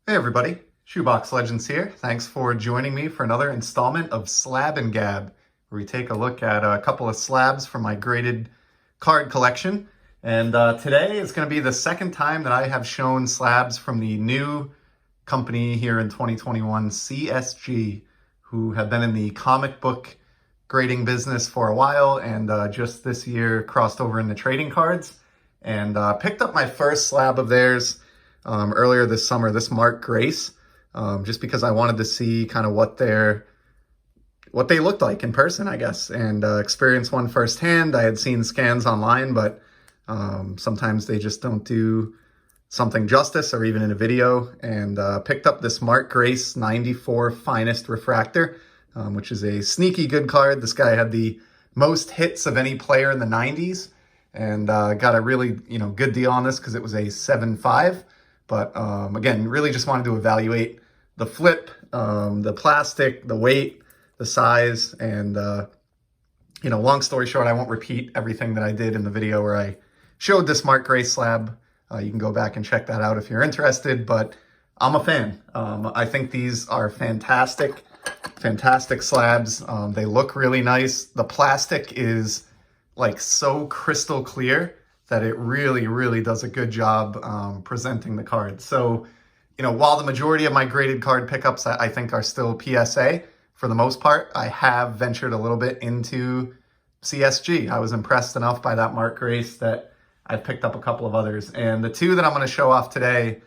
Hey everybody, Shoebox Legends here. Thanks for joining me for another installment of Slab and Gab, where we take a look at a couple of slabs from my graded card collection. And today is going to be the second time that I have shown slabs from the new company here in 2021, CSG, who have been in the comic book grading business for a while and just this year crossed over into trading cards and picked up my first slab of theirs earlier this summer, this Mark Grace, just because I wanted to see kind of what they looked like in person, I guess, and experience one firsthand. I had seen scans online, but sometimes they just don't do something justice, or even in a video, and picked up this Mark Grace 94 Finest Refractor, which is a sneaky good card. This guy had the most hits of any player in the 90s, and got a really good deal on this because it was a 7.5. But again, really just wanted to evaluate the flip, the plastic, the weight, the size, and long story short, I won't repeat everything that I did in the video where I showed this Mark Grace slab. You can go back and check that out if you're interested, but I'm a fan. I think these are fantastic slabs. They look really nice. The plastic is like so crystal clear that it really does a good job presenting the card. So, while the majority of my graded card pickups I think are still PSA, for the most part, I have ventured a little bit into CSG. I was impressed enough by that Mark Grace that I've picked up a couple of others. And the two that I'm going to show off today,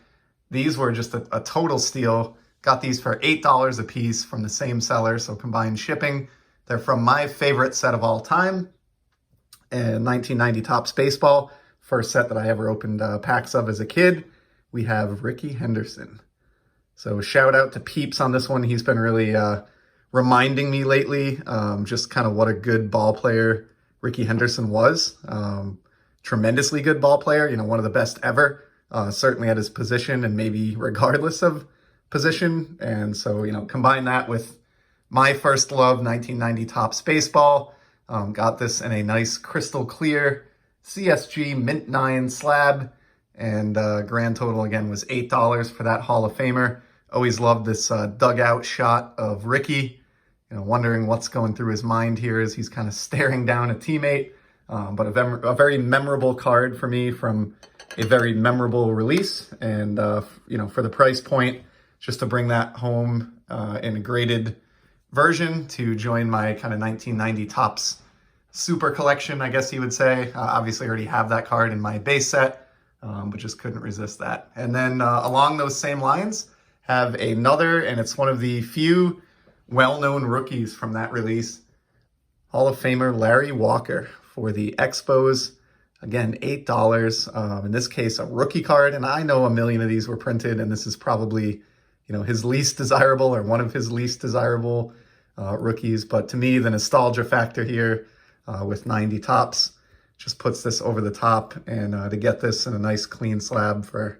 these were just a total steal. Got these for $8 a piece from the same seller, so combined shipping. They're from my favorite set of all time, and 1990 Topps Baseball, first set that I ever opened packs of as a kid. We have Rickey Henderson. So shout out to Peeps on this one. He's been really reminding me lately just kind of what a good ball player Rickey Henderson was. Tremendously good ball player, one of the best ever, certainly at his position and maybe regardless of position. And so, combine that with my first love, 1990 Topps Baseball. Got this in a nice crystal clear CSG Mint 9 slab, and grand total again was $8 for that Hall of Famer. Always loved this dugout shot of Rickey, wondering what's going through his mind here as he's kind of staring down a teammate. But a very memorable card for me from a very memorable release, and for the price point, just to bring that home in a graded version to join my kind of 1990 Topps super collection, I guess you would say. Obviously, I already have that card in my base set, but just couldn't resist that. And then along those same lines, have another, and it's one of the few well-known rookies from that release, Hall of Famer Larry Walker for the Expos. Again, $8. In this case, a rookie card, and I know a million of these were printed, and this is probably his least desirable, or one of his least desirable rookies. But to me, the nostalgia factor here with 90 Topps just puts this over the top. And to get this in a nice clean slab for,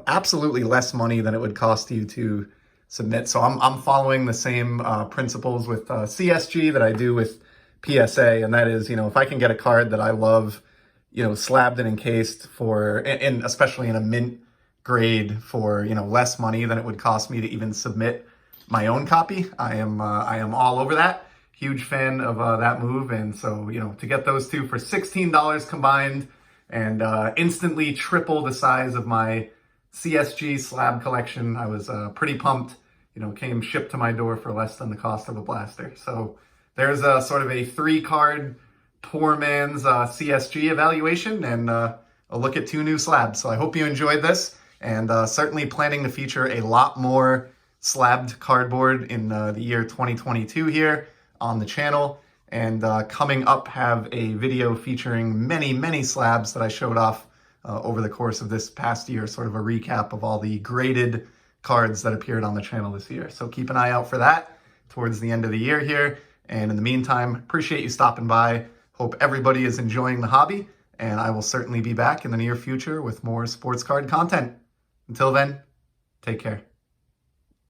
absolutely less money than it would cost you to submit. So I'm following the same principles with CSG that I do with PSA. And that is, if I can get a card that I love, slabbed and encased for, and especially in a mint grade for less money than it would cost me to even submit my own copy, I am all over that. Huge fan of that move. And so to get those two for $16 combined and instantly triple the size of my CSG slab collection, I was pretty pumped. Came shipped to my door for less than the cost of a blaster. So there's a sort of a 3-card poor man's CSG evaluation, and a look at 2 new slabs. So I hope you enjoyed this. And certainly planning to feature a lot more slabbed cardboard in the year 2022 here on the channel. And coming up, have a video featuring many slabs that I showed off over the course of this past year, sort of a recap of all the graded cards that appeared on the channel this year. So keep an eye out for that towards the end of the year here. And in the meantime, appreciate you stopping by. Hope everybody is enjoying the hobby, and I will certainly be back in the near future with more sports card content. Until then, take care.